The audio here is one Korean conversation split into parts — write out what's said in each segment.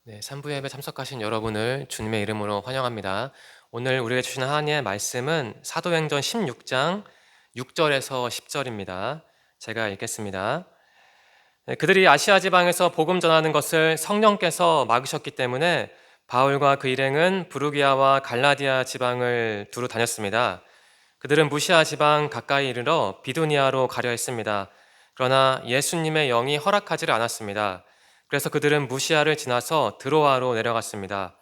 네, 3부 예배 참석하신 여러분을 주님의 이름으로 환영합니다. 오늘 우리에게 주신 하나님의 말씀은 사도행전 16장 6절에서 10절입니다. 제가 읽겠습니다. 네, 그들이 아시아 지방에서 복음 전하는 것을 성령께서 막으셨기 때문에 바울과 그 일행은 부르기아와 갈라디아 지방을 두루 다녔습니다. 그들은 무시아 지방 가까이 이르러 비두니아로 가려 했습니다. 그러나 예수님의 영이 허락하지를 않았습니다. 그래서 그들은 무시아를 지나서 드로아로 내려갔습니다.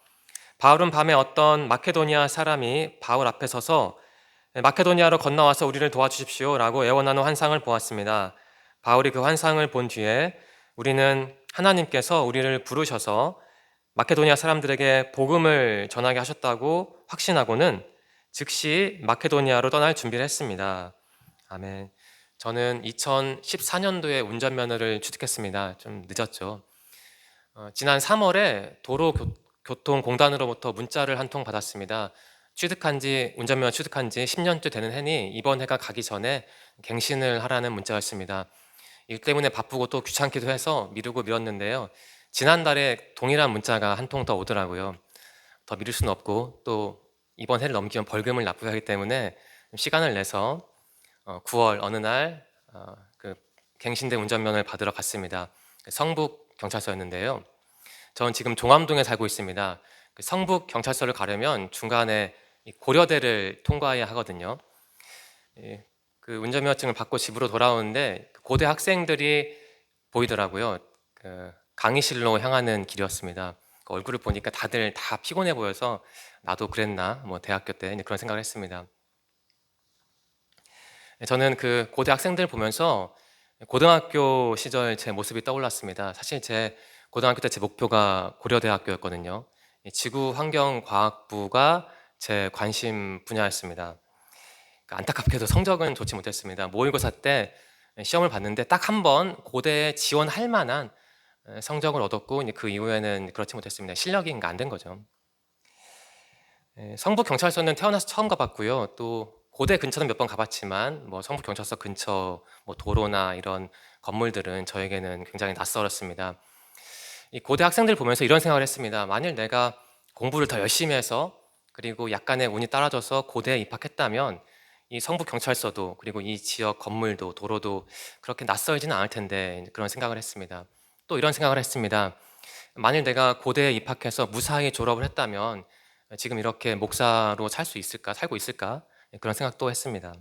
바울은 밤에 어떤 마케도니아 사람이 바울 앞에 서서 마케도니아로 건너와서 우리를 도와주십시오 라고 애원하는 환상을 보았습니다. 바울이 그 환상을 본 뒤에 우리는 하나님께서 우리를 부르셔서 마케도니아 사람들에게 복음을 전하게 하셨다고 확신하고는 즉시 마케도니아로 떠날 준비를 했습니다. 아멘. 저는 2014년도에 운전면허를 취득했습니다. 좀 늦었죠. 지난 3월에 도로교통공단으로부터 문자를 한 통 받았습니다. 운전면허 취득한 지 10년째 되는 해니 이번 해가 가기 전에 갱신을 하라는 문자였습니다. 일 때문에 바쁘고 또 귀찮기도 해서 미루고 미뤘는데요. 지난달에 동일한 문자가 한 통 더 오더라고요. 더 미룰 수는 없고 또 이번 해를 넘기면 벌금을 납부해야 하기 때문에 시간을 내서 9월 어느 날 그 갱신된 운전면허를 받으러 갔습니다. 성북 경찰서였는데요. 저는 지금 종암동에 살고 있습니다. 그 성북 경찰서를 가려면 중간에 고려대를 통과해야 하거든요. 예, 그 운전면허증을 받고 집으로 돌아오는데 그 고대 학생들이 보이더라고요. 그 강의실로 향하는 길이었습니다. 그 얼굴을 보니까 다들 다 피곤해 보여서 나도 그랬나 뭐 대학교 때 그런 생각을 했습니다. 저는 그 고대 학생들 보면서 고등학교 시절 제 모습이 떠올랐습니다. 사실 제 고등학교 때 제 목표가 고려대학교였거든요. 지구환경과학부가 제 관심 분야였습니다. 안타깝게도 성적은 좋지 못했습니다. 모의고사 때 시험을 봤는데 딱 한 번 고대에 지원할 만한 성적을 얻었고 그 이후에는 그렇지 못했습니다. 실력이 안 된 거죠. 성북 경찰서는 태어나서 처음 가봤고요. 또 고대 근처는 몇 번 가봤지만 뭐 성북 경찰서 근처 뭐 도로나 이런 건물들은 저에게는 굉장히 낯설었습니다. 이 고대 학생들 보면서 이런 생각을 했습니다. 만일 내가 공부를 더 열심히 해서 그리고 약간의 운이 따라줘서 고대에 입학했다면 이 성북 경찰서도 그리고 이 지역 건물도 도로도 그렇게 낯설지는 않을 텐데 그런 생각을 했습니다. 또 이런 생각을 했습니다. 만일 내가 고대에 입학해서 무사히 졸업을 했다면 지금 이렇게 목사로 살고 있을까? 그런 생각도 했습니다.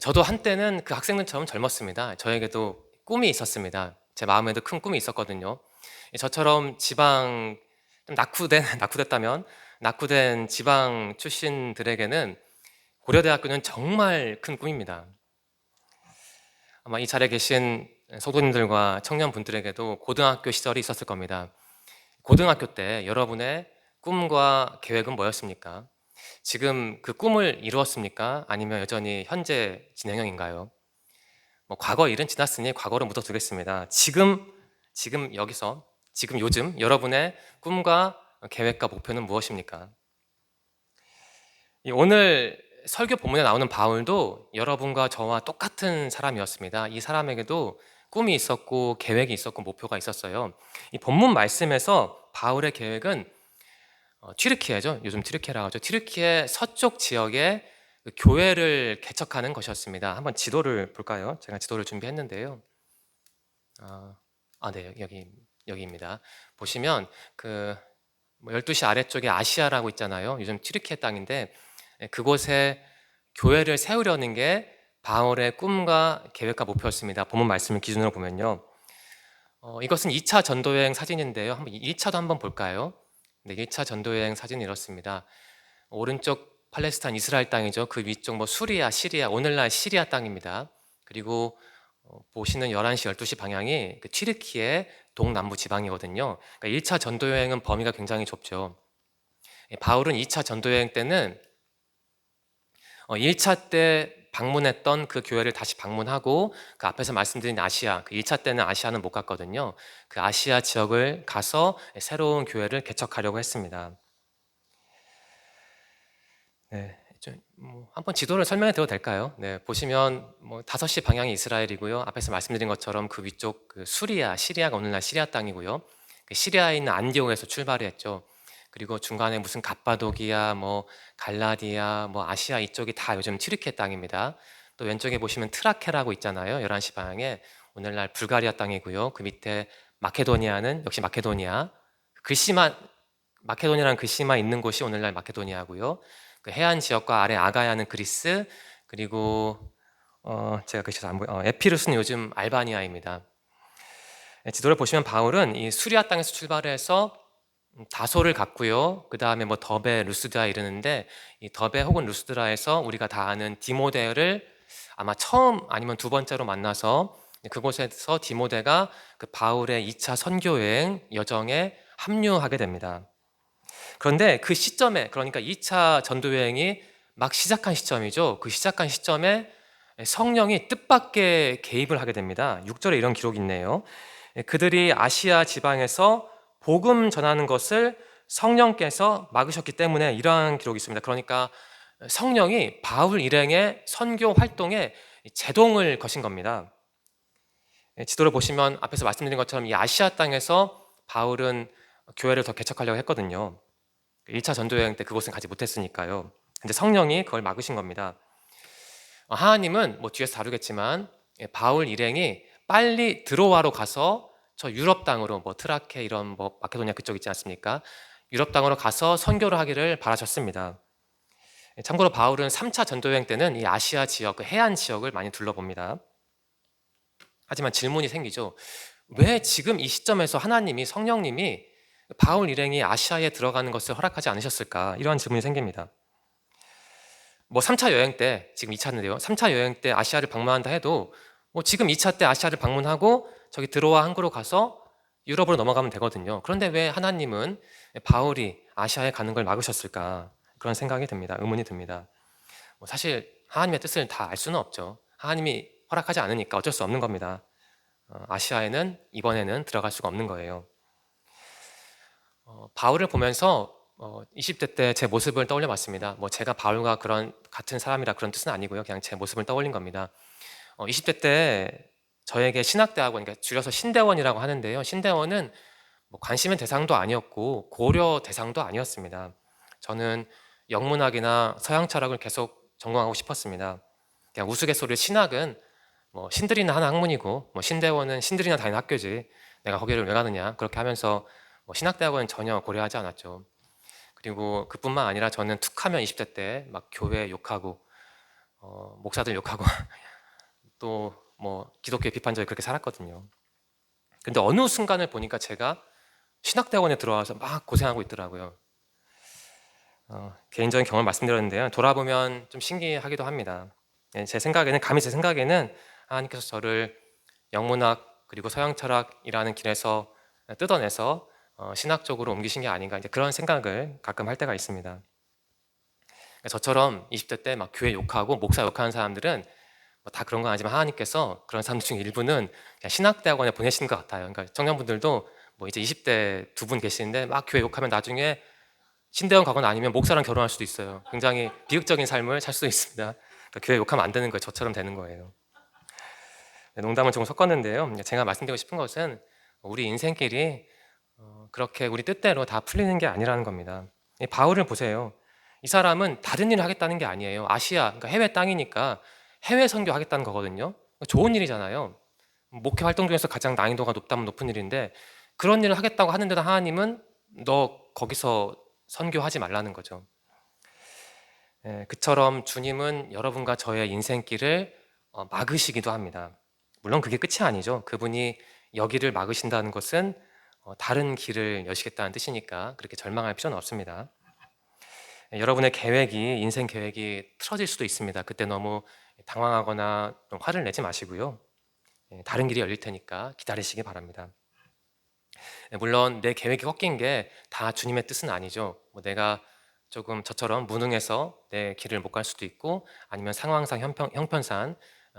저도 한때는 그 학생들처럼 젊었습니다. 저에게도 꿈이 있었습니다. 제 마음에도 큰 꿈이 있었거든요. 저처럼 지방 좀 낙후된 지방 출신들에게는 고려대학교는 정말 큰 꿈입니다. 아마 이 자리에 계신 성도님들과 청년분들에게도 고등학교 시절이 있었을 겁니다. 고등학교 때 여러분의 꿈과 계획은 뭐였습니까? 지금 그 꿈을 이루었습니까? 아니면 여전히 현재 진행형인가요? 뭐 과거 일은 지났으니 과거로 묻어두겠습니다. 지금 여기서, 지금 요즘 여러분의 꿈과 계획과 목표는 무엇입니까? 오늘 설교 본문에 나오는 바울도 여러분과 저와 똑같은 사람이었습니다. 이 사람에게도 꿈이 있었고 계획이 있었고 목표가 있었어요. 이 본문 말씀에서 바울의 계획은 튀르키예죠. 요즘 튀르키예라고 하죠. 튀르키예 서쪽 지역에 그 교회를 개척하는 것이었습니다. 한번 지도를 볼까요? 제가 지도를 준비했는데요. 네, 여기입니다. 보시면 그 12시 아래쪽에 아시아라고 있잖아요. 요즘 튀르키예 땅인데 그곳에 교회를 세우려는 게 바울의 꿈과 계획과 목표였습니다. 본문 말씀을 기준으로 보면요. 이것은 2차 전도여행 사진인데요. 한번 1차도 한번 볼까요? 네, 1차 전도여행 사진이 이렇습니다. 오른쪽 팔레스타인 이스라엘 땅이죠. 그 위쪽 뭐 수리아, 시리아, 오늘날 시리아 땅입니다. 그리고 보시는 11시, 12시 방향이 그 튀르키예 동남부 지방이거든요. 그러니까 1차 전도여행은 범위가 굉장히 좁죠. 바울은 2차 전도여행 때는 1차 때 방문했던 그 교회를 다시 방문하고 그 앞에서 말씀드린 아시아, 그 1차 때는 아시아는 못 갔거든요. 그 아시아 지역을 가서 새로운 교회를 개척하려고 했습니다. 네, 한번 지도를 설명해 드려도 될까요? 네, 보시면 5시 방향이 이스라엘이고요. 앞에서 말씀드린 것처럼 그 위쪽 그 수리아, 시리아가 오늘날 시리아 땅이고요. 시리아에 있는 안디옥에서 출발을 했죠. 그리고 중간에 무슨 갑바도기아, 뭐 갈라디아, 뭐 아시아 이쪽이 다 요즘 튀르키예 땅입니다. 또 왼쪽에 보시면 트라케라고 있잖아요. 11시 방향에. 오늘날 불가리아 땅이고요. 그 밑에 마케도니아는 역시 마케도니아. 글씨만 마케도니아라는 글씨만 있는 곳이 오늘날 마케도니아고요. 그 해안 지역과 아래 아가야는 그리스, 그리고 제가 글씨에서 안 보여. 에피루스는 요즘 알바니아입니다. 지도를 보시면 바울은 이 수리아 땅에서 출발을 해서 다소를 갔고요. 그 다음에 뭐 더베, 루스드라에 이르는데 이 더베 혹은 루스드라에서 우리가 다 아는 디모데를 아마 처음 아니면 두 번째로 만나서 그곳에서 디모데가 그 바울의 2차 선교 여행 여정에 합류하게 됩니다. 그런데 그 시점에, 그러니까 2차 전도 여행이 막 시작한 시점이죠. 그 시작한 시점에 성령이 뜻밖의 개입을 하게 됩니다. 6절에 이런 기록이 있네요. 그들이 아시아 지방에서 복음 전하는 것을 성령께서 막으셨기 때문에 이러한 기록이 있습니다. 그러니까 성령이 바울 일행의 선교 활동에 제동을 거신 겁니다. 지도를 보시면 앞에서 말씀드린 것처럼 이 아시아 땅에서 바울은 교회를 더 개척하려고 했거든요. 1차 전도여행 때 그곳은 가지 못했으니까요. 근데 성령이 그걸 막으신 겁니다. 하나님은 뭐 뒤에서 다루겠지만 바울 일행이 빨리 드로아로 가서 저 유럽 땅으로 뭐 트라케 이런 뭐 마케도니아 그쪽 있지 않습니까? 유럽 땅으로 가서 선교를 하기를 바라셨습니다. 참고로 바울은 3차 전도여행 때는 이 아시아 지역, 그 해안 지역을 많이 둘러봅니다. 하지만 질문이 생기죠. 왜 지금 이 시점에서 하나님이, 성령님이 바울 일행이 아시아에 들어가는 것을 허락하지 않으셨을까? 이러한 질문이 생깁니다. 뭐 3차 여행 때, 지금 2차인데요. 3차 여행 때 아시아를 방문한다 해도 뭐 지금 2차 때 아시아를 방문하고 저기 드로아 항구로 가서 유럽으로 넘어가면 되거든요. 그런데 왜 하나님은 바울이 아시아에 가는 걸 막으셨을까? 그런 생각이 듭니다. 의문이 듭니다. 뭐 사실 하나님의 뜻을 다 알 수는 없죠. 하나님이 허락하지 않으니까 어쩔 수 없는 겁니다. 아시아에는 이번에는 들어갈 수가 없는 거예요. 바울을 보면서 20대 때 제 모습을 떠올려 봤습니다. 뭐 제가 바울과 그런 같은 사람이라 그런 뜻은 아니고요. 그냥 제 모습을 떠올린 겁니다. 20대 때 저에게 신학대학원, 그러니까 줄여서 신대원이라고 하는데요. 신대원은 뭐 관심의 대상도 아니었고 고려 대상도 아니었습니다. 저는 영문학이나 서양 철학을 계속 전공하고 싶었습니다. 그냥 우스갯소리로 신학은 뭐 신들이나 하는 학문이고 뭐 신대원은 신들이나 다니는 학교지 내가 거기를 왜 가느냐 그렇게 하면서 뭐 신학대학원은 전혀 고려하지 않았죠. 그리고 그뿐만 아니라 저는 툭하면 20대 때 막 교회 욕하고 목사들 욕하고 또 뭐 기독교 비판적이 그렇게 살았거든요. 근데 어느 순간을 보니까 제가 신학대학원에 들어와서 막 고생하고 있더라고요. 개인적인 경험을 말씀드렸는데요. 돌아보면 좀 신기하기도 합니다. 제 생각에는, 감히 제 생각에는 하나님께서 저를 영문학 그리고 서양 철학이라는 길에서 뜯어내서 신학 쪽으로 옮기신 게 아닌가, 이제 그런 생각을 가끔 할 때가 있습니다. 그러니까 저처럼 20대 때 막 교회 욕하고 목사 욕하는 사람들은 뭐다 그런 건 아니지만 하나님께서 그런 사람들 중 일부는 그냥 신학대학원에 보내시는 것 같아요. 그러니까 청년분들도 뭐 이제 20대 두 분 계시는데 막 교회 욕하면 나중에 신대원 가거나 아니면 목사랑 결혼할 수도 있어요. 굉장히 비극적인 삶을 살 수도 있습니다. 그러니까 교회 욕하면 안 되는 거예요. 저처럼 되는 거예요. 농담은 조금 섞었는데요. 제가 말씀드리고 싶은 것은 우리 인생길이 그렇게 우리 뜻대로 다 풀리는 게 아니라는 겁니다. 이 바울을 보세요. 이 사람은 다른 일을 하겠다는 게 아니에요. 아시아, 그러니까 해외 땅이니까 해외 선교하겠다는 거거든요. 좋은 일이잖아요. 목회 활동 중에서 가장 난이도가 높다면 높은 일인데 그런 일을 하겠다고 하는데도 하나님은 너 거기서 선교하지 말라는 거죠. 그처럼 주님은 여러분과 저의 인생길을 막으시기도 합니다. 물론 그게 끝이 아니죠. 그분이 여기를 막으신다는 것은 다른 길을 여시겠다는 뜻이니까 그렇게 절망할 필요는 없습니다. 여러분의 계획이, 인생 계획이 틀어질 수도 있습니다. 그때 너무 당황하거나 좀 화를 내지 마시고요. 다른 길이 열릴 테니까 기다리시기 바랍니다. 물론 내 계획이 꺾인 게 다 주님의 뜻은 아니죠. 뭐 내가 조금 저처럼 무능해서 내 길을 못 갈 수도 있고 아니면 상황상 형편상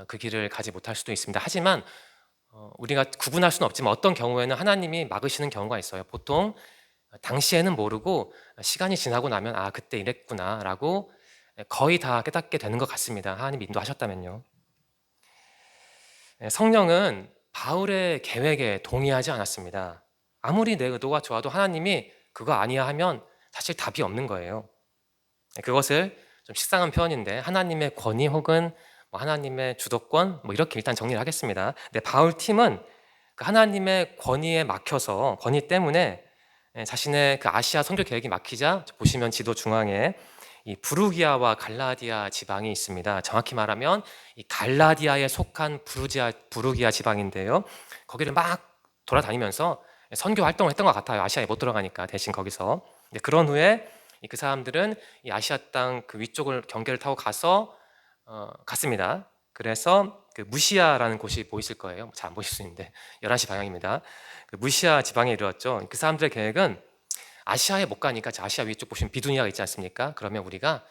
그 길을 가지 못할 수도 있습니다. 하지만 우리가 구분할 수는 없지만 어떤 경우에는 하나님이 막으시는 경우가 있어요. 보통 당시에는 모르고 시간이 지나고 나면 아 그때 이랬구나라고 거의 다 깨닫게 되는 것 같습니다. 하나님이 인도하셨다면요. 성령은 바울의 계획에 동의하지 않았습니다. 아무리 내 의도가 좋아도 하나님이 그거 아니야 하면 사실 답이 없는 거예요. 그것을 좀 식상한 표현인데 하나님의 권위 혹은 뭐 하나님의 주도권 뭐 이렇게 일단 정리를 하겠습니다. 근데 바울 팀은 그 하나님의 권위에 막혀서 권위 때문에 자신의 그 아시아 선교 계획이 막히자 보시면 지도 중앙에 이 부르기아와 갈라디아 지방이 있습니다. 정확히 말하면 이 갈라디아에 속한 부르기아 지방인데요. 거기를 막 돌아다니면서 선교 활동을 했던 것 같아요. 아시아에 못 들어가니까 대신 거기서. 그런 후에 그 사람들은 이 아시아 땅 그 위쪽을 경계를 타고 가서 갔습니다. 그래서 그 무시아라는 곳이 보이실 거예요. 잘 안 보실 수 있는데 11시 방향입니다. 그 무시아 지방에 이르렀죠. 그 사람들의 계획은 아시아에 못 가니까 아시아 위쪽 보시면 비두니아가 있지 않습니까? 그러면 우리가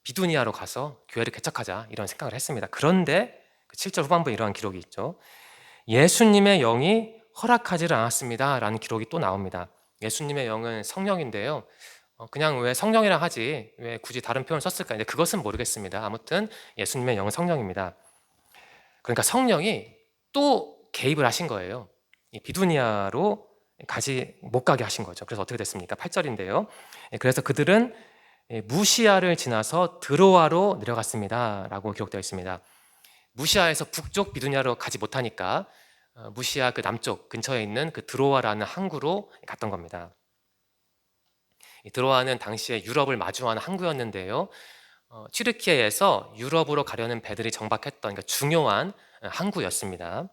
비두니아로 가서 교회를 개척하자 이런 생각을 했습니다. 그런데 그 7절 후반부에 이러한 기록이 있죠. 예수님의 영이 허락하지를 않았습니다 라는 기록이 또 나옵니다. 예수님의 영은 성령인데요. 그냥 왜 성령이라 하지 왜 굳이 다른 표현을 썼을까? 이제 그것은 모르겠습니다. 아무튼 예수님의 영은 성령입니다. 그러니까 성령이 또 개입을 하신 거예요. 이 비두니아로 못 가게 하신 거죠. 그래서 어떻게 됐습니까? 8절인데요. 그래서 그들은 무시아를 지나서 드로아로 내려갔습니다 라고 기록되어 있습니다. 무시아에서 북쪽 비두니아로 가지 못하니까 무시아 그 남쪽 근처에 있는 그 드로아라는 항구로 갔던 겁니다. 이 드로아는 당시에 유럽을 마주하는 항구였는데요. 튀르키예에서 유럽으로 가려는 배들이 정박했던 그러니까 중요한 항구였습니다.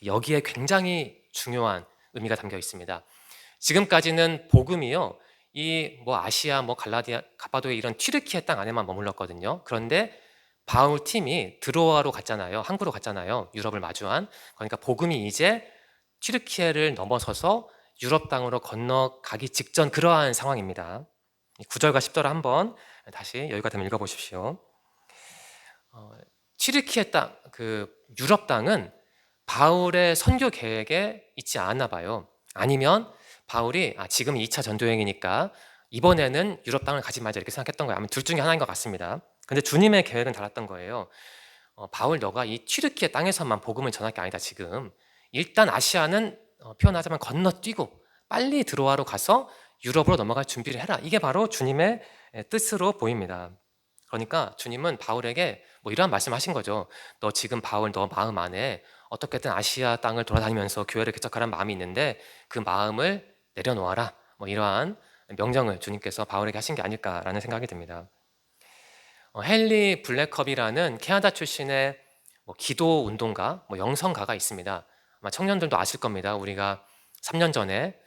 여기에 굉장히 중요한 의미가 담겨 있습니다. 지금까지는 복음이요, 이 뭐 아시아, 뭐 갈라디아, 가파도에 이런 튀르키예 땅 안에만 머물렀거든요. 그런데 바울 팀이 드로아로 갔잖아요. 항구로 갔잖아요. 유럽을 마주한. 그러니까 복음이 이제 튀르키예를 넘어서서 유럽 땅으로 건너가기 직전 그러한 상황입니다. 9절과 10절을 한번 다시 여유가 되면 읽어보십시오. 튀르키예 땅, 그 유럽 땅은 바울의 선교 계획에 있지 않았나 봐요. 아니면 바울이 지금 2차 전도여행이니까 이번에는 유럽 땅을 가지 말자 이렇게 생각했던 거예요. 아마 둘 중에 하나인 것 같습니다. 근데 주님의 계획은 달랐던 거예요. 바울 너가 이 튀르키예 땅에서만 복음을 전할 게 아니다 지금. 일단 아시아는 표현하자면 건너뛰고 빨리 드로아로 가서 유럽으로 넘어갈 준비를 해라. 이게 바로 주님의 뜻으로 보입니다. 그러니까 주님은 바울에게 뭐 이러한 말씀하신 거죠. 너 지금 바울 너 마음 안에 어떻게든 아시아 땅을 돌아다니면서 교회를 개척하라는 마음이 있는데 그 마음을 내려놓아라. 뭐 이러한 명령을 주님께서 바울에게 하신 게 아닐까라는 생각이 듭니다. 헨리 블랙컵이라는 캐나다 출신의 뭐 기도 운동가, 뭐 영성가가 있습니다. 아마 청년들도 아실 겁니다. 우리가 3년 전에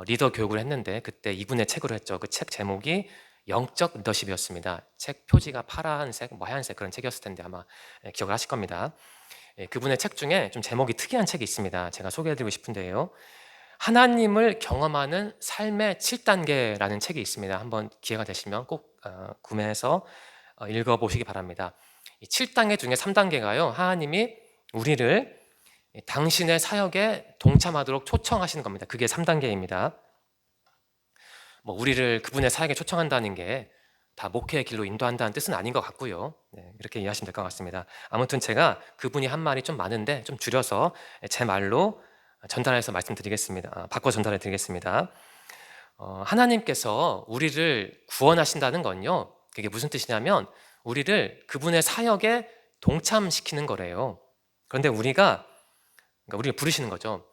리더 교육을 했는데 그때 이분의 책으로 했죠. 그 책 제목이 영적 리더십이었습니다. 책 표지가 파란색, 뭐 하얀색 그런 책이었을 텐데 아마 기억을 하실 겁니다. 그분의 책 중에 좀 제목이 특이한 책이 있습니다. 제가 소개해드리고 싶은데요. 하나님을 경험하는 삶의 7단계라는 책이 있습니다. 한번 기회가 되시면 꼭 구매해서 읽어보시기 바랍니다. 이 7단계 중에 3단계가요. 하나님이 우리를 당신의 사역에 동참하도록 초청하시는 겁니다. 그게 3단계입니다. 뭐 우리를 그분의 사역에 초청한다는 게 다 목회의 길로 인도한다는 뜻은 아닌 것 같고요. 이렇게 이해하시면 될 것 같습니다. 아무튼 제가 그분이 한 말이 좀 많은데 좀 줄여서 제 말로 전달해서 말씀드리겠습니다. 바꿔 전달해 드리겠습니다. 하나님께서 우리를 구원하신다는 건요, 그게 무슨 뜻이냐면 우리를 그분의 사역에 동참시키는 거래요. 그런데 그러니까 우리를 부르시는 거죠.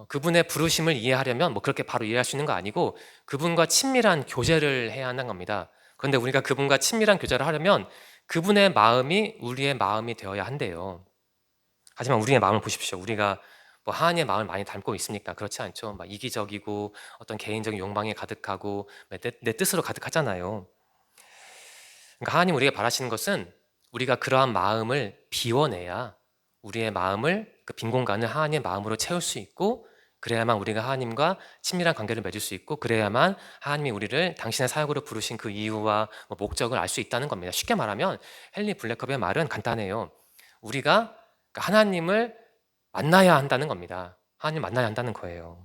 그분의 부르심을 이해하려면 뭐 그렇게 바로 이해할 수 있는 거 아니고 그분과 친밀한 교제를 해야 하는 겁니다. 그런데 우리가 그분과 친밀한 교제를 하려면 그분의 마음이 우리의 마음이 되어야 한대요. 하지만 우리의 마음을 보십시오. 우리가 뭐 하나님의 마음을 많이 닮고 있습니까? 그렇지 않죠. 막 이기적이고 어떤 개인적인 욕망에 가득하고 내 뜻으로 가득하잖아요. 그러니까 하나님 우리가 바라시는 것은 우리가 그러한 마음을 비워내야 우리의 마음을 그 빈 공간을 하나님의 마음으로 채울 수 있고 그래야만 우리가 하나님과 친밀한 관계를 맺을 수 있고 그래야만 하나님이 우리를 당신의 사역으로 부르신 그 이유와 목적을 알 수 있다는 겁니다. 쉽게 말하면 헨리 블랙컵의 말은 간단해요. 우리가 하나님을 만나야 한다는 겁니다. 하나님 만나야 한다는 거예요.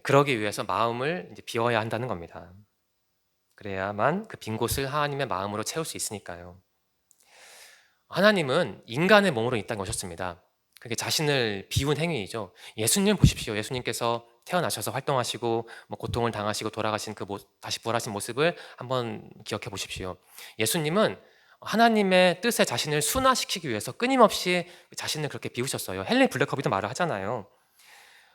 그러기 위해서 마음을 이제 비워야 한다는 겁니다. 그래야만 그 빈 곳을 하나님의 마음으로 채울 수 있으니까요. 하나님은 인간의 몸으로 이 땅에 오셨습니다. 그게 자신을 비운 행위이죠. 예수님 보십시오. 예수님께서 태어나셔서 활동하시고 고통을 당하시고 돌아가신 다시 부활하신 모습을 한번 기억해 보십시오. 예수님은 하나님의 뜻에 자신을 순화시키기 위해서 끊임없이 자신을 그렇게 비우셨어요. 헨리 블랙커비도 말을 하잖아요.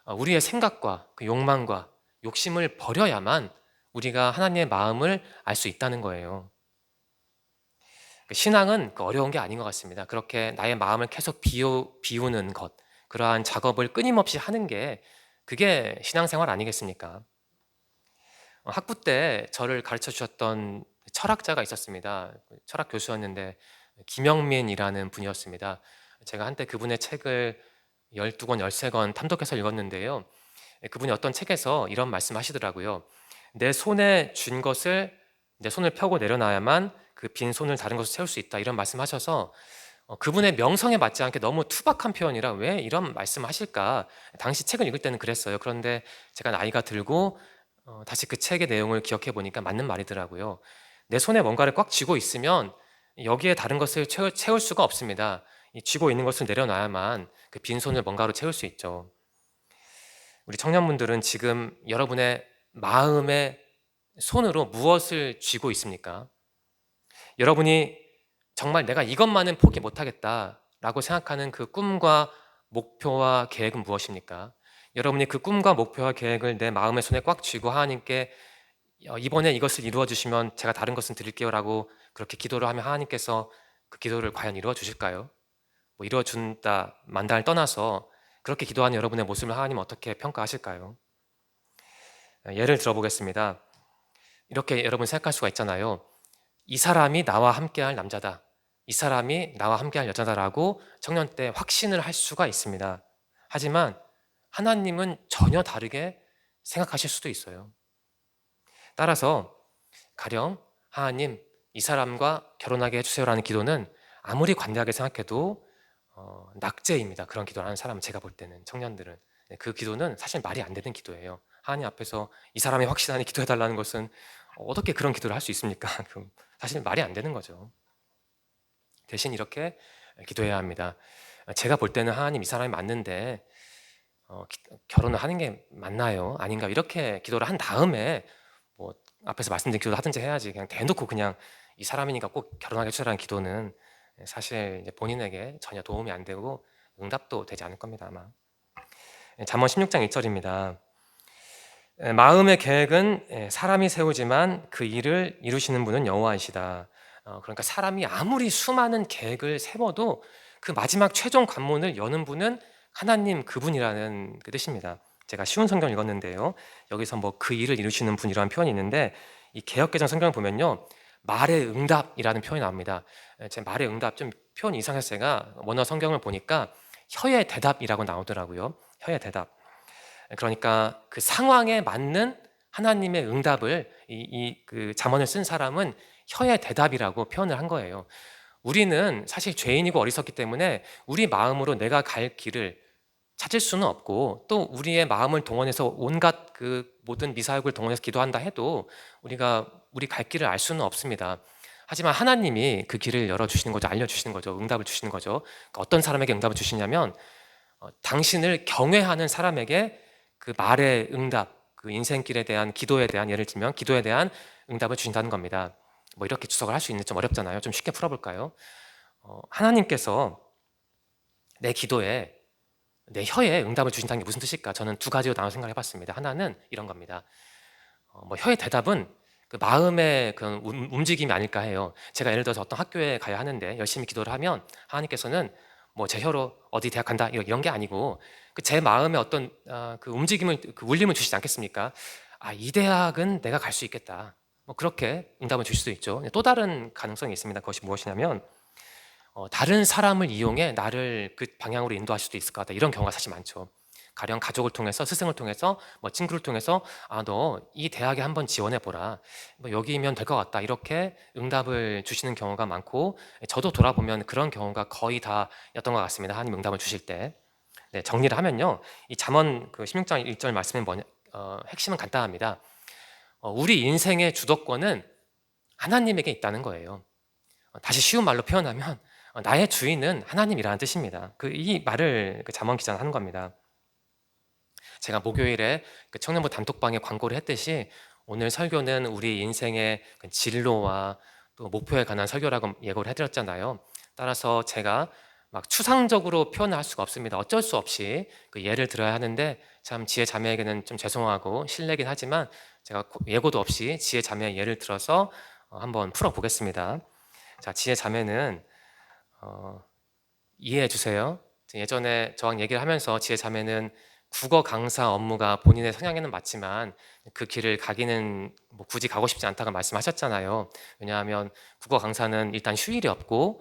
우리의 생각과 그 욕망과 욕심을 버려야만 우리가 하나님의 마음을 알 수 있다는 거예요. 신앙은 어려운 게 아닌 것 같습니다. 그렇게 나의 마음을 계속 비우는 것, 그러한 작업을 끊임없이 하는 게 그게 신앙생활 아니겠습니까? 학부 때 저를 가르쳐 주셨던 철학자가 있었습니다. 철학 교수였는데 김영민이라는 분이었습니다. 제가 한때 그분의 책을 12권, 13권 탐독해서 읽었는데요. 그분이 어떤 책에서 이런 말씀 하시더라고요. 내 손에 쥔 것을 내 손을 펴고 내려놔야만 그 빈 손을 다른 것을 채울 수 있다, 이런 말씀하셔서 그분의 명성에 맞지 않게 너무 투박한 표현이라 왜 이런 말씀하실까, 당시 책을 읽을 때는 그랬어요. 그런데 제가 나이가 들고 다시 그 책의 내용을 기억해 보니까 맞는 말이더라고요. 내 손에 뭔가를 꽉 쥐고 있으면 여기에 다른 것을 채울 수가 없습니다. 이 쥐고 있는 것을 내려놔야만 그 빈손을 뭔가로 채울 수 있죠. 우리 청년분들은 지금 여러분의 마음의 손으로 무엇을 쥐고 있습니까? 여러분이 정말 내가 이것만은 포기 못하겠다라고 생각하는 그 꿈과 목표와 계획은 무엇입니까? 여러분이 그 꿈과 목표와 계획을 내 마음의 손에 꽉 쥐고 하나님께 이번에 이것을 이루어 주시면 제가 다른 것은 드릴게요라고 그렇게 기도를 하면 하나님께서 그 기도를 과연 이루어 주실까요? 이루어 준다 만다를 떠나서 그렇게 기도하는 여러분의 모습을 하나님 어떻게 평가하실까요? 예를 들어보겠습니다. 이렇게 여러분 생각할 수가 있잖아요. 이 사람이 나와 함께할 남자다, 이 사람이 나와 함께할 여자다라고 청년 때 확신을 할 수가 있습니다. 하지만 하나님은 전혀 다르게 생각하실 수도 있어요. 따라서 가령 하나님, 이 사람과 결혼하게 해주세요라는 기도는 아무리 관대하게 생각해도 낙제입니다. 그런 기도를 하는 사람은, 제가 볼 때는, 청년들은 그 기도는 사실 말이 안 되는 기도예요. 하나님 앞에서 이 사람이 확신하니 기도해달라는 것은 어떻게 그런 기도를 할 수 있습니까? 사실 말이 안 되는 거죠. 대신 이렇게 기도해야 합니다. 제가 볼 때는 하나님, 이 사람이 맞는데 결혼을 하는 게 맞나요? 아닌가? 이렇게 기도를 한 다음에 앞에서 말씀드린 기도를 하든지 해야지, 그냥 대놓고 그냥 이 사람이니까 꼭 결혼하게 해주라는 기도는 사실 이제 본인에게 전혀 도움이 안 되고 응답도 되지 않을 겁니다, 아마. 잠언 16장 1절입니다. 마음의 계획은 사람이 세우지만 그 일을 이루시는 분은 여호와이시다. 그러니까 사람이 아무리 수많은 계획을 세워도 그 마지막 최종 관문을 여는 분은 하나님, 그분이라는 그 뜻입니다. 제가 쉬운 성경을 읽었는데요, 여기서 그 일을 이루시는 분이라는 표현이 있는데, 이 개역개정 성경을 보면요, 말의 응답이라는 표현이 나옵니다. 제 말의 응답 좀 표현 이상해서 제가 원어 성경을 보니까 혀의 대답이라고 나오더라고요. 혀의 대답. 그러니까 그 상황에 맞는 하나님의 응답을 그 잠언을 쓴 사람은 혀의 대답이라고 표현을 한 거예요. 우리는 사실 죄인이고 어리석기 때문에 우리 마음으로 내가 갈 길을 찾을 수는 없고, 또 우리의 마음을 동원해서 온갖 그 모든 미사역을 동원해서 기도한다 해도 우리가 우리 갈 길을 알 수는 없습니다. 하지만 하나님이 그 길을 열어주시는 거죠. 알려주시는 거죠. 응답을 주시는 거죠. 그러니까 어떤 사람에게 응답을 주시냐면 당신을 경외하는 사람에게 그 말의 응답, 그 인생길에 대한, 기도에 대한, 예를 들면 기도에 대한 응답을 주신다는 겁니다. 이렇게 주석을 할 수 있는지 좀 어렵잖아요. 좀 쉽게 풀어볼까요? 하나님께서 내 기도에, 내 혀에 응답을 주신다는 게 무슨 뜻일까? 저는 두 가지로 나눠 생각해 봤습니다. 하나는 이런 겁니다. 혀의 대답은 그 마음의 그런 움직임이 아닐까 해요. 제가 예를 들어서 어떤 학교에 가야 하는데 열심히 기도를 하면 하나님께서는 제 혀로 어디 대학 간다 이런 게 아니고 제 마음에 어떤 그 움직임을, 그 울림을 주시지 않겠습니까? 이 대학은 내가 갈 수 있겠다, 그렇게 응답을 주실 수 있죠. 또 다른 가능성이 있습니다. 그것이 무엇이냐면 다른 사람을 이용해 나를 그 방향으로 인도할 수도 있을 것 같다, 이런 경우가 사실 많죠. 가령 가족을 통해서, 스승을 통해서, 친구를 통해서 너 이 대학에 한번 지원해보라, 여기면 될 것 같다, 이렇게 응답을 주시는 경우가 많고, 저도 돌아보면 그런 경우가 거의 다였던 것 같습니다. 하나님 응답을 주실 때. 정리를 하면요, 이 잠언 그 16장 1절 말씀은 핵심은 간단합니다. 우리 인생의 주도권은 하나님에게 있다는 거예요. 다시 쉬운 말로 표현하면 나의 주인은 하나님이라는 뜻입니다. 이 말을 잠언 기자는 하는 겁니다. 제가 목요일에 청년부 단톡방에 광고를 했듯이 오늘 설교는 우리 인생의 진로와 또 목표에 관한 설교라고 예고를 해드렸잖아요. 따라서 제가 막 추상적으로 표현을 할 수가 없습니다. 어쩔 수 없이 예를 들어야 하는데 참 지혜 자매에게는 좀 죄송하고 실례긴 하지만 제가 예고도 없이 지혜 자매의 예를 들어서 한번 풀어보겠습니다. 자, 지혜 자매는 이해해 주세요. 예전에 저랑 얘기를 하면서 지혜 자매는 국어 강사 업무가 본인의 성향에는 맞지만 그 길을 가기는 뭐 굳이 가고 싶지 않다고 말씀하셨잖아요. 왜냐하면 국어 강사는 일단 휴일이 없고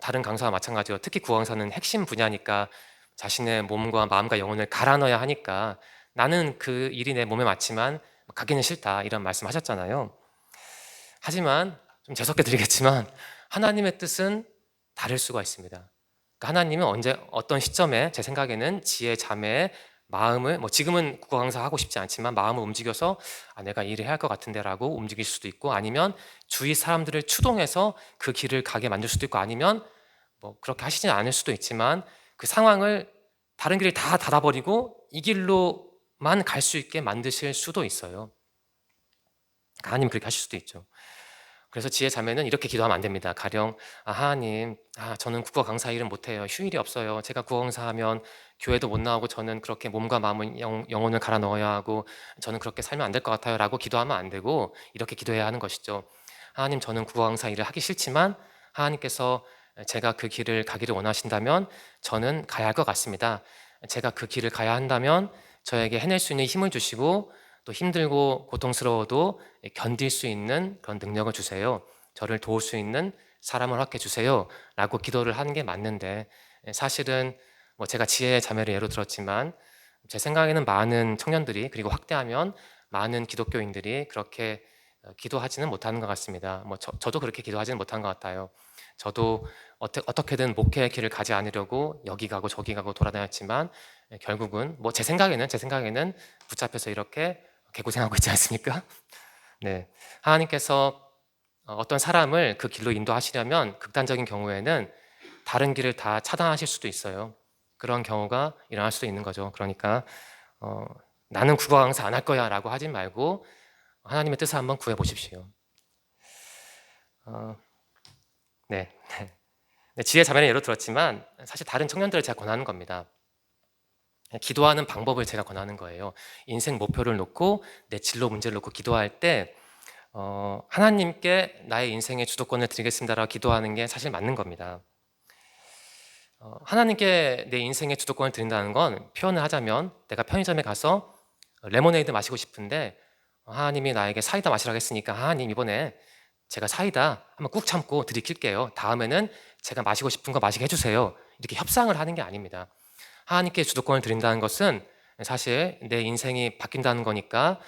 다른 강사와 마찬가지로 특히 국어 강사는 핵심 분야니까 자신의 몸과 마음과 영혼을 갈아 넣어야 하니까 나는 그 일이 내 몸에 맞지만 가기는 싫다 이런 말씀하셨잖아요. 하지만 좀 재수없게 드리겠지만 하나님의 뜻은 다를 수가 있습니다. 그러니까 하나님은 언제 어떤 시점에 제 생각에는 지혜 자매의 마음을 지금은 국어 강사 하고 싶지 않지만 마음을 움직여서 내가 이 일을 해야 할 것 같은데라고 움직일 수도 있고 아니면 주위 사람들을 추동해서 그 길을 가게 만들 수도 있고 아니면 그렇게 하시진 않을 수도 있지만 그 상황을 다른 길을 다 닫아버리고 이 길로만 갈 수 있게 만드실 수도 있어요. 하나님 그렇게 하실 수도 있죠. 그래서 지혜 자매는 이렇게 기도하면 안 됩니다. 가령 하나님, 저는 국어 강사 일은 못해요. 휴일이 없어요. 제가 국어 강사하면 교회도 못 나오고 저는 그렇게 몸과 마음을 영혼을 갈아 넣어야 하고 저는 그렇게 살면 안 될 것 같아요. 라고 기도하면 안 되고 이렇게 기도해야 하는 것이죠. 하나님, 저는 국어 강사 일을 하기 싫지만 하나님께서 제가 그 길을 가기를 원하신다면 저는 가야 할 것 같습니다. 제가 그 길을 가야 한다면 저에게 해낼 수 있는 힘을 주시고 또 힘들고 고통스러워도 견딜 수 있는 그런 능력을 주세요. 저를 도울 수 있는 사람을 허락해 주세요. 라고 기도를 하는 게 맞는데 사실은 제가 지혜의 자매를 예로 들었지만 제 생각에는 많은 청년들이 그리고 확대하면 많은 기독교인들이 그렇게 기도하지는 못하는 것 같습니다. 저도 그렇게 기도하지는 못한 것 같아요. 저도 어떻게든 목회의 길을 가지 않으려고 여기 가고 저기 가고 돌아다녔지만 결국은 제 생각에는 붙잡혀서 이렇게 개고생하고 있지 않습니까? 네. 하나님께서 어떤 사람을 그 길로 인도하시려면 극단적인 경우에는 다른 길을 다 차단하실 수도 있어요. 그런 경우가 일어날 수도 있는 거죠. 그러니까 나는 국어 강사 안 할 거야 라고 하지 말고 하나님의 뜻을 한번 구해 보십시오. 네. 지혜 자매는 예로 들었지만 사실 다른 청년들을 제가 권하는 겁니다. 기도하는 방법을 제가 권하는 거예요. 인생 목표를 놓고 내 진로 문제를 놓고 기도할 때 하나님께 나의 인생의 주도권을 드리겠습니다라고 기도하는 게 사실 맞는 겁니다. 하나님께 내 인생의 주도권을 드린다는 건 표현을 하자면 내가 편의점에 가서 레모네이드 마시고 싶은데 하나님이 나에게 사이다 마시라고 했으니까 하나님 이번에 제가 사이다 한번 꾹 참고 들이킬게요. 다음에는 제가 마시고 싶은 거 마시게 해주세요. 이렇게 협상을 하는 게 아닙니다. 하나님께 주도권을 드린다는 것은 사실 내 인생이 바뀐다는 거니까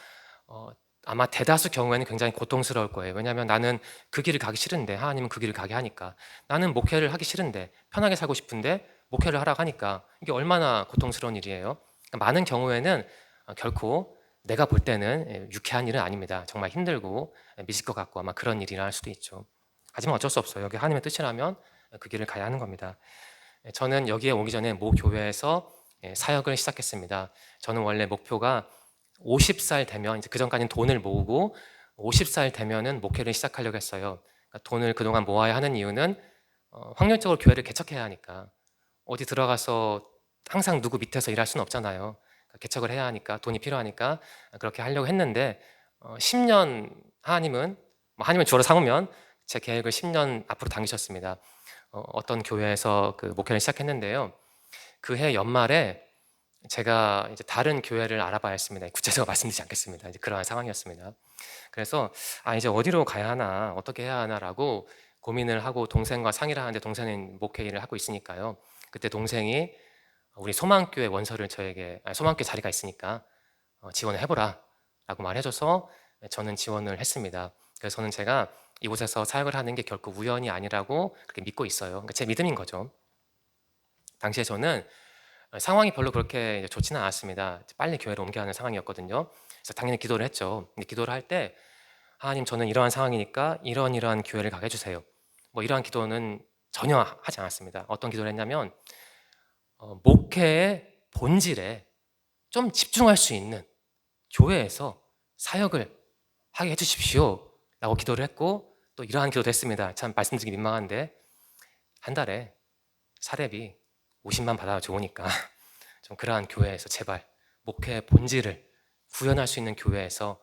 아마 대다수 경우에는 굉장히 고통스러울 거예요. 왜냐하면 나는 그 길을 가기 싫은데 하나님은 그 길을 가게 하니까 나는 목회를 하기 싫은데 편하게 살고 싶은데 목회를 하라고 하니까 이게 얼마나 고통스러운 일이에요. 그러니까 많은 경우에는 결코 내가 볼 때는 유쾌한 일은 아닙니다. 정말 힘들고 미칠 것 같고 아마 그런 일이 일어날 수도 있죠. 하지만 어쩔 수 없어요. 여기 하나님의 뜻이라면 그 길을 가야 하는 겁니다. 저는 여기에 오기 전에 모 교회에서 사역을 시작했습니다. 저는 원래 목표가 50살 되면 이제 그 전까지는 돈을 모으고 50살 되면은 목회를 시작하려고 했어요. 그러니까 돈을 그동안 모아야 하는 이유는 확률적으로 교회를 개척해야 하니까 어디 들어가서 항상 누구 밑에서 일할 수는 없잖아요. 그러니까 개척을 해야 하니까 돈이 필요하니까 그렇게 하려고 했는데 10년 하나님은 주어로 삼으면 제 계획을 10년 앞으로 당기셨습니다. 어떤 교회에서 그 목회를 시작했는데요. 그 해 연말에 제가 이제 다른 교회를 알아봐야 했습니다. 구체적으로 말씀드리지 않겠습니다. 이제 그러한 상황이었습니다. 그래서 이제 어디로 가야 하나, 어떻게 해야 하나라고 고민을 하고 동생과 상의를 하는데 동생은 목회 일을 하고 있으니까요. 그때 동생이 우리 소망교회 원서를 저에게 소망교회 자리가 있으니까 지원을 해보라 라고 말해줘서 저는 지원을 했습니다. 그래서 저는 제가 이곳에서 사역을 하는 게 결코 우연이 아니라고 그렇게 믿고 있어요. 그러니까 제 믿음인 거죠. 당시에 저는 상황이 별로 그렇게 좋지는 않았습니다. 빨리 교회로 옮겨야 하는 상황이었거든요. 그래서 당연히 기도를 했죠. 근데 기도를 할 때 하나님 저는 이러한 상황이니까 이러한 교회를 가게 해주세요. 이러한 기도는 전혀 하지 않았습니다. 어떤 기도를 했냐면 목회의 본질에 좀 집중할 수 있는 교회에서 사역을 하게 해주십시오 라고 기도를 했고, 또 이러한 기도도 했습니다. 참 말씀드리기 민망한데 한 달에 사례비 50만 받아도 좋으니까 좀 그러한 교회에서 제발 목회의 본질을 구현할 수 있는 교회에서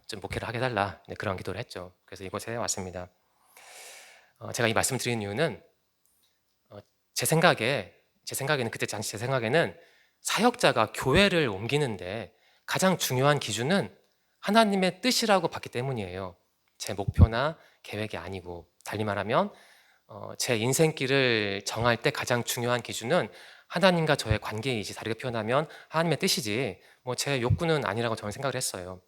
좀 목회를 하게 해달라, 그런 기도를 했죠. 그래서 이곳에 왔습니다. 제가 이 말씀을 드리는 이유는 제 생각에는 그때 당시 제 생각에는 사역자가 교회를 옮기는데 가장 중요한 기준은 하나님의 뜻이라고 봤기 때문이에요. 제 목표나 계획이 아니고, 달리 말하면 제 인생길을 정할 때 가장 중요한 기준은 하나님과 저의 관계이지, 다르게 표현하면 하나님의 뜻이지 뭐 제 욕구는 아니라고 저는 생각을 했어요.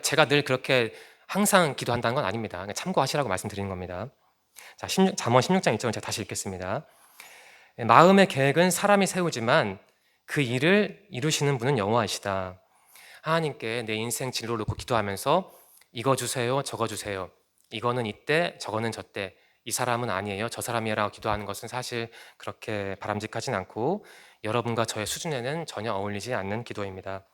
제가 늘 그렇게 항상 기도한다는 건 아닙니다. 그냥 참고하시라고 말씀드리는 겁니다. 자, 잠언 16장 1절은 제가 다시 읽겠습니다. 마음의 계획은 사람이 세우지만 그 일을 이루시는 분은 여호와이시다. 하나님께 내 인생 진로를 놓고 기도하면서 이거 주세요, 저거 주세요, 이거는 이때, 저거는 저때, 이 사람은 아니에요, 저 사람이라고 기도하는 것은 사실 그렇게 바람직하진 않고 여러분과 저의 수준에는 전혀 어울리지 않는 기도입니다.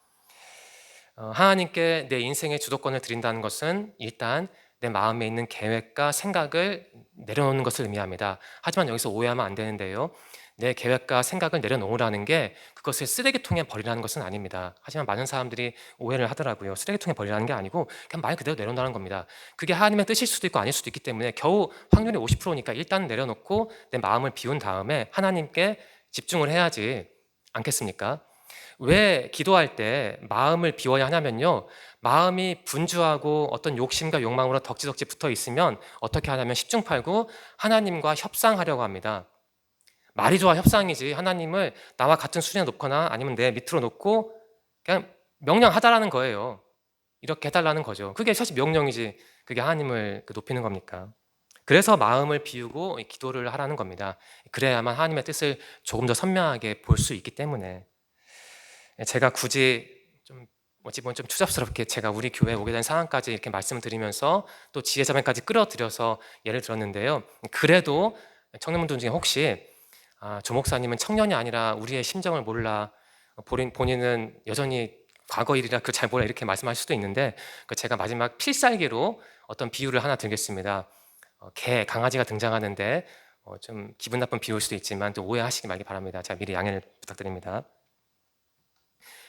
하나님께 내 인생의 주도권을 드린다는 것은 일단 내 마음에 있는 계획과 생각을 내려놓는 것을 의미합니다. 하지만 여기서 오해하면 안 되는데요, 내 계획과 생각을 내려놓으라는 게 그것을 쓰레기통에 버리라는 것은 아닙니다. 하지만 많은 사람들이 오해를 하더라고요. 쓰레기통에 버리라는 게 아니고 그냥 말 그대로 내려놓으라는 겁니다. 그게 하나님의 뜻일 수도 있고 아닐 수도 있기 때문에 겨우 확률이 50%니까 일단 내려놓고 내 마음을 비운 다음에 하나님께 집중을 해야지 않겠습니까? 왜 기도할 때 마음을 비워야 하냐면요, 마음이 분주하고 어떤 욕심과 욕망으로 덕지덕지 붙어 있으면 어떻게 하냐면 10중 8구 하나님과 협상하려고 합니다. 말이 좋아 협상이지, 하나님을 나와 같은 수준에 놓거나 아니면 내 밑으로 놓고 그냥 명령하다라는 거예요. 이렇게 해달라는 거죠. 그게 사실 명령이지 그게 하나님을 높이는 겁니까? 그래서 마음을 비우고 기도를 하라는 겁니다. 그래야만 하나님의 뜻을 조금 더 선명하게 볼 수 있기 때문에. 제가 굳이 좀 어찌 보면 좀 추잡스럽게 제가 우리 교회에 오게 된 상황까지 이렇게 말씀을 드리면서 또 지혜자매까지 끌어들여서 예를 들었는데요, 그래도 청년분들 중에 혹시 조 목사님은 청년이 아니라 우리의 심정을 몰라, 본인은 여전히 과거 일이라 그 잘 몰라, 이렇게 말씀하실 수도 있는데, 제가 마지막 필살기로 어떤 비유를 하나 드리겠습니다. 강아지가 등장하는데 좀 기분 나쁜 비유일 수도 있지만 또 오해하시지 말기 바랍니다. 제가 미리 양해를 부탁드립니다.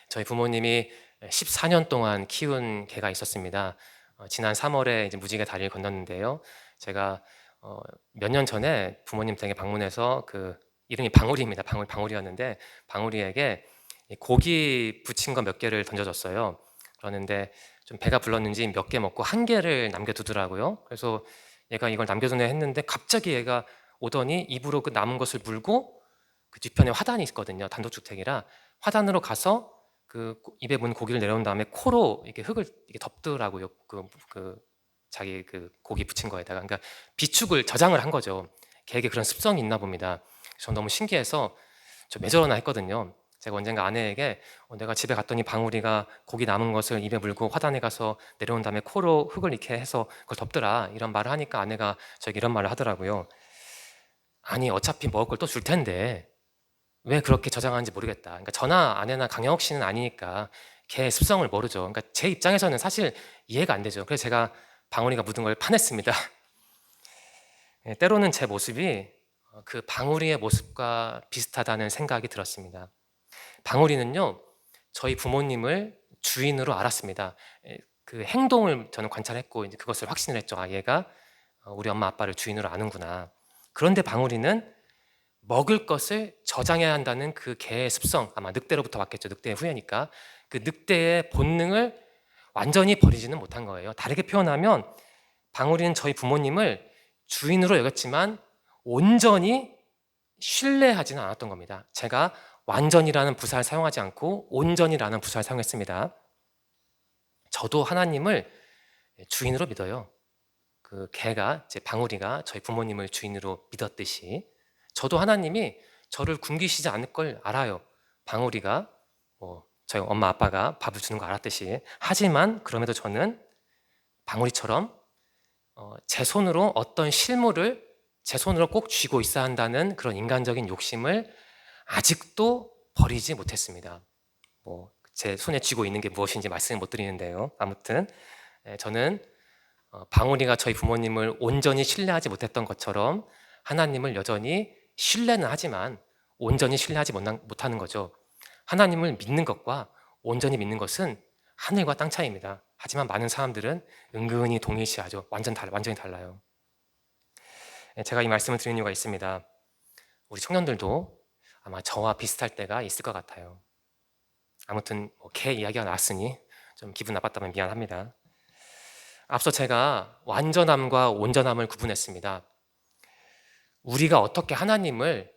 저희 부모님이 14년 동안 키운 개가 있었습니다. 지난 3월에 이제 무지개 다리를 건넜는데요, 제가 몇 년 전에 부모님 댁에 방문해서 이름이 방울이입니다. 방울이었는데 방울이에게 고기 부친 거 몇 개를 던져줬어요. 그러는데 좀 배가 불렀는지 몇 개 먹고 한 개를 남겨두더라고요. 그래서 얘가 이걸 남겨두네 했는데 갑자기 얘가 오더니 입으로 그 남은 것을 물고, 그 뒤편에 화단이 있거든요. 단독주택이라 화단으로 가서 입에 문 고기를 내려온 다음에 코로 이렇게 흙을 이렇게 덮더라고요. 자기 고기 부친 거에다가. 그러니까 비축을 저장을 한 거죠. 걔에게 그런 습성이 있나 봅니다. 전 너무 신기해서 저 왜 저러나 했거든요. 제가 언젠가 아내에게 내가 집에 갔더니 방울이가 고기 남은 것을 입에 물고 화단에 가서 내려온 다음에 코로 흙을 이렇게 해서 그걸 덮더라, 이런 말을 하니까 아내가 저에게 이런 말을 하더라고요. 아니 어차피 먹을 걸 또 줄 텐데 왜 그렇게 저장하는지 모르겠다. 그러니까 저나 아내나 강영욱 씨는 아니니까 걔 습성을 모르죠. 그러니까 제 입장에서는 사실 이해가 안 되죠. 그래서 제가 방울이가 묻은 걸 파냈습니다. 때로는 제 모습이 그 방울이의 모습과 비슷하다는 생각이 들었습니다. 방울이는요, 저희 부모님을 주인으로 알았습니다. 그 행동을 저는 관찰했고 이제 그것을 확신을 했죠. 얘가 우리 엄마 아빠를 주인으로 아는구나. 그런데 방울이는 먹을 것을 저장해야 한다는 그 개의 습성, 아마 늑대로부터 왔겠죠. 늑대의 후예니까. 그 늑대의 본능을 완전히 버리지는 못한 거예요. 다르게 표현하면 방울이는 저희 부모님을 주인으로 여겼지만 온전히 신뢰하지는 않았던 겁니다. 제가 완전이라는 부사를 사용하지 않고 온전이라는 부사를 사용했습니다. 저도 하나님을 주인으로 믿어요. 그 개가, 제 방울이가 저희 부모님을 주인으로 믿었듯이 저도 하나님이 저를 굶기시지 않을 걸 알아요. 방울이가 저희 엄마 아빠가 밥을 주는 거 알았듯이. 하지만 그럼에도 저는 방울이처럼 제 손으로 어떤 실물을 제 손으로 꼭 쥐고 있어야 한다는 그런 인간적인 욕심을 아직도 버리지 못했습니다. 제 손에 쥐고 있는 게 무엇인지 말씀을 못 드리는데요. 아무튼 저는 방울이가 저희 부모님을 온전히 신뢰하지 못했던 것처럼 하나님을 여전히 신뢰는 하지만 온전히 신뢰하지 못하는 거죠. 하나님을 믿는 것과 온전히 믿는 것은 하늘과 땅 차이입니다. 하지만 많은 사람들은 은근히 동일시하죠. 완전히 달라요. 제가 이 말씀을 드리는 이유가 있습니다. 우리 청년들도 아마 저와 비슷할 때가 있을 것 같아요. 아무튼 개 이야기가 나왔으니 좀 기분 나빴다면 미안합니다. 앞서 제가 완전함과 온전함을 구분했습니다. 우리가 어떻게 하나님을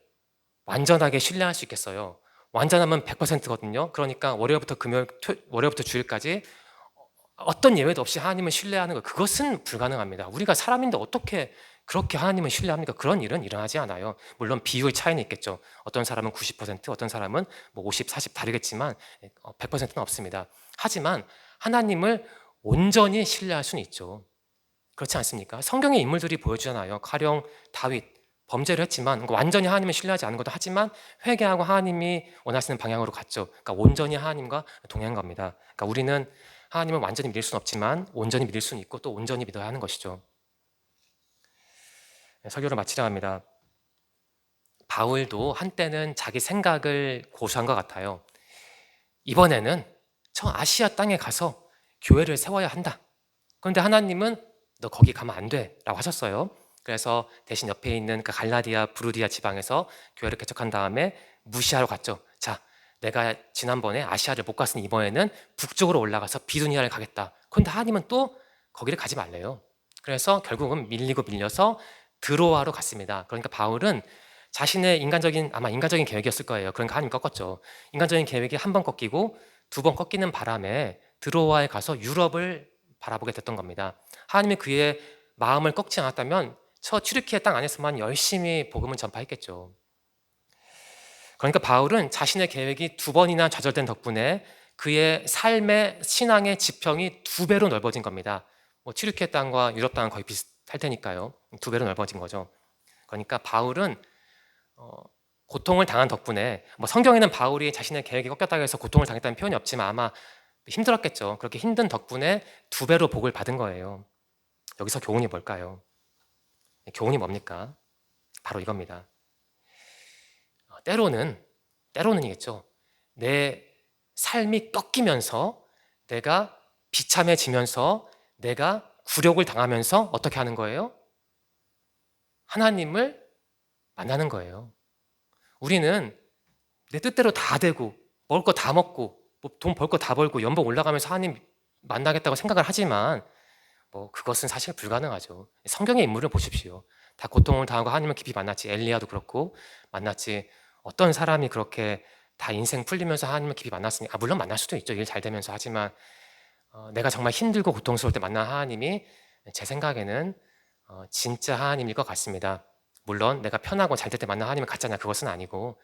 완전하게 신뢰할 수 있겠어요? 완전함은 100%거든요. 그러니까 월요일부터 주일까지 어떤 예외도 없이 하나님을 신뢰하는 것, 그것은 불가능합니다. 우리가 사람인데 어떻게 그렇게 하나님을 신뢰합니까? 그런 일은 일어나지 않아요. 물론 비율 차이는 있겠죠. 어떤 사람은 90%, 어떤 사람은 50, 40 다르겠지만 100%는 없습니다. 하지만 하나님을 온전히 신뢰할 수는 있죠. 그렇지 않습니까? 성경의 인물들이 보여주잖아요. 가령 다윗, 범죄를 했지만 완전히 하나님을 신뢰하지 않은 것도 하지만 회개하고 하나님이 원하시는 방향으로 갔죠. 그러니까 온전히 하나님과 동행한 겁니다. 그러니까 우리는 하나님을 완전히 믿을 수는 없지만 온전히 믿을 수는 있고 또 온전히 믿어야 하는 것이죠. 설교를 마치려 합니다. 바울도 한때는 자기 생각을 고수한 것 같아요. 이번에는 저 아시아 땅에 가서 교회를 세워야 한다. 그런데 하나님은 너 거기 가면 안 돼 라고 하셨어요. 그래서 대신 옆에 있는 그 갈라디아, 부르디아 지방에서 교회를 개척한 다음에 무시하러 갔죠. 자, 내가 지난번에 아시아를 못 갔으니 이번에는 북쪽으로 올라가서 비두니아를 가겠다. 그런데 하나님은 또 거기를 가지 말래요. 그래서 결국은 밀려서 드로아로 갔습니다. 그러니까 바울은 자신의 아마 인간적인 계획이었을 거예요. 그러니까 하나님 꺾었죠. 인간적인 계획이 한 번 꺾이고 두 번 꺾이는 바람에 드로아에 가서 유럽을 바라보게 됐던 겁니다. 하나님이 그의 마음을 꺾지 않았다면 저 튀르키예 땅 안에서만 열심히 복음을 전파했겠죠. 그러니까 바울은 자신의 계획이 두 번이나 좌절된 덕분에 그의 삶의 신앙의 지평이 두 배로 넓어진 겁니다. 튀르키예 땅과 유럽 땅은 거의 비슷할 테니까요. 두 배로 넓어진 거죠. 그러니까 바울은 고통을 당한 덕분에 성경에는 바울이 자신의 계획이 꺾였다고 해서 고통을 당했다는 표현이 없지만 아마 힘들었겠죠. 그렇게 힘든 덕분에 두 배로 복을 받은 거예요. 여기서 교훈이 뭘까요? 교훈이 바로 이겁니다. 때로는이겠죠. 내 삶이 꺾이면서 내가 비참해지면서 내가 굴욕을 당하면서 어떻게 하는 거예요? 하나님을 만나는 거예요. 우리는 내 뜻대로 다 되고 먹을 거 다 먹고 돈 벌 거 다 벌고 연봉 올라가면서 하나님 만나겠다고 생각을 하지만 그것은 사실 불가능하죠. 성경의 인물을 보십시오. 다 고통을 당하고 하나님을 깊이 만났지. 엘리야도 그렇고 만났지. 어떤 사람이 그렇게 다 인생 풀리면서 하나님을 깊이 만났으니 물론 만날 수도 있죠. 일 잘 되면서. 하지만 내가 정말 힘들고 고통스러울 때 만난 하나님이 제 생각에는 진짜 하나님일 것 같습니다. 물론 내가 편하고 잘 될 때 만난 하나님은 가짜냐, 그것은 아니고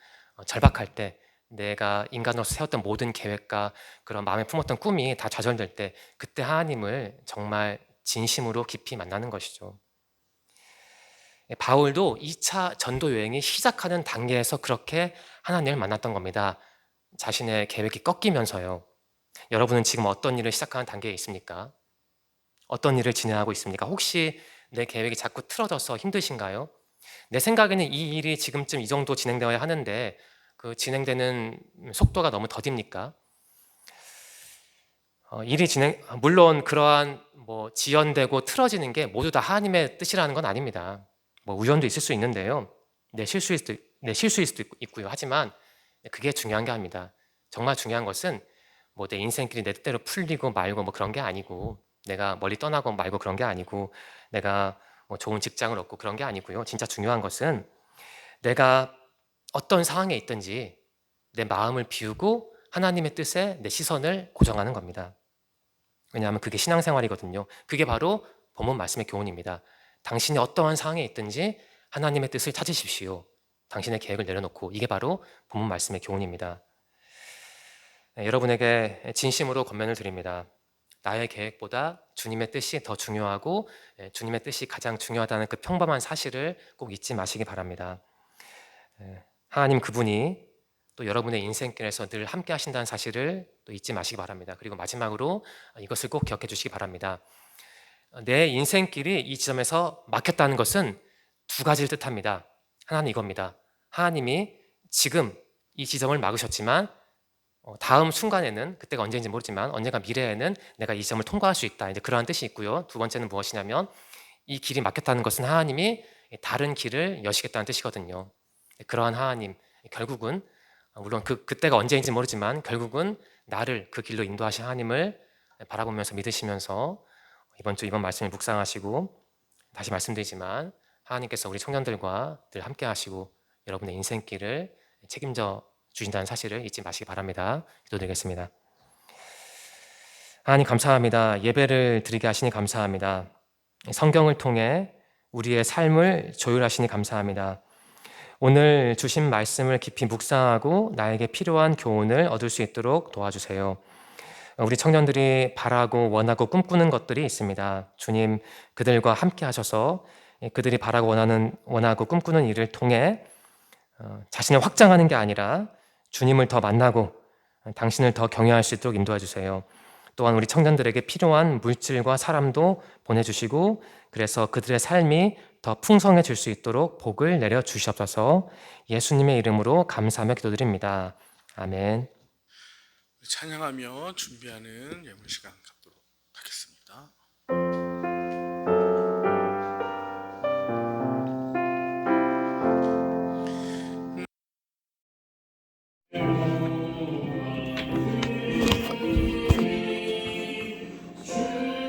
절박할 때 내가 인간으로서 세웠던 모든 계획과 그런 마음에 품었던 꿈이 다 좌절될 때 그때 하나님을 정말 진심으로 깊이 만나는 것이죠. 바울도 2차 전도 여행이 시작하는 단계에서 그렇게 하나님을 만났던 겁니다. 자신의 계획이 꺾이면서요. 여러분은 지금 어떤 일을 시작하는 단계에 있습니까? 어떤 일을 진행하고 있습니까? 혹시 내 계획이 자꾸 틀어져서 힘드신가요? 내 생각에는 이 일이 지금쯤 이 정도 진행되어야 하는데 그 진행되는 속도가 너무 더딥니까? 물론 그러한 지연되고 틀어지는 게 모두 다 하나님의 뜻이라는 건 아닙니다. 우연도 있을 수 있는데요. 내 실수일 수도 있고요. 하지만 그게 중요한 게 아닙니다. 정말 중요한 것은 내 인생길이 내 뜻대로 풀리고 말고 그런 게 아니고 내가 멀리 떠나고 말고 그런 게 아니고 내가 좋은 직장을 얻고 그런 게 아니고요. 진짜 중요한 것은 내가 어떤 상황에 있든지 내 마음을 비우고 하나님의 뜻에 내 시선을 고정하는 겁니다. 왜냐하면 그게 신앙생활이거든요. 그게 바로 본문 말씀의 교훈입니다. 당신이 어떠한 상황에 있든지 하나님의 뜻을 찾으십시오. 당신의 계획을 내려놓고 이게 바로 본문 말씀의 교훈입니다. 여러분에게 진심으로 권면을 드립니다. 나의 계획보다 주님의 뜻이 더 중요하고 주님의 뜻이 가장 중요하다는 그 평범한 사실을 꼭 잊지 마시기 바랍니다. 하나님 그분이 또 여러분의 인생길에서 늘 함께 하신다는 사실을 또 잊지 마시기 바랍니다. 그리고 마지막으로 이것을 꼭 기억해 주시기 바랍니다. 내 인생길이 이 지점에서 막혔다는 것은 두 가지를 뜻합니다. 하나는 이겁니다. 하나님이 지금 이 지점을 막으셨지만 다음 순간에는, 그때가 언제인지 모르지만 언젠가 미래에는 내가 이 지점을 통과할 수 있다, 이제 그러한 뜻이 있고요. 두 번째는 무엇이냐면 이 길이 막혔다는 것은 하나님이 다른 길을 여시겠다는 뜻이거든요. 그러한 하나님, 결국은 물론 그때가 언제인지 모르지만 결국은 나를 그 길로 인도하신 하나님을 바라보면서 믿으시면서 이번 말씀을 묵상하시고, 다시 말씀드리지만 하나님께서 우리 청년들과 늘 함께 하시고 여러분의 인생길을 책임져 주신다는 사실을 잊지 마시기 바랍니다. 기도드리겠습니다. 하나님 감사합니다. 예배를 드리게 하시니 감사합니다. 성경을 통해 우리의 삶을 조율하시니 감사합니다. 오늘 주신 말씀을 깊이 묵상하고 나에게 필요한 교훈을 얻을 수 있도록 도와주세요. 우리 청년들이 바라고 원하고 꿈꾸는 것들이 있습니다. 주님, 그들과 함께 하셔서 그들이 바라고 원하고 꿈꾸는 일을 통해 자신을 확장하는 게 아니라 주님을 더 만나고 당신을 더 경외할 수 있도록 인도해 주세요. 또한 우리 청년들에게 필요한 물질과 사람도 보내주시고, 그래서 그들의 삶이 더 풍성해질 수 있도록 복을 내려 주시옵소서. 예수님의 이름으로 감사하며 기도드립니다. 아멘. 찬양하며 준비하는 예물 시간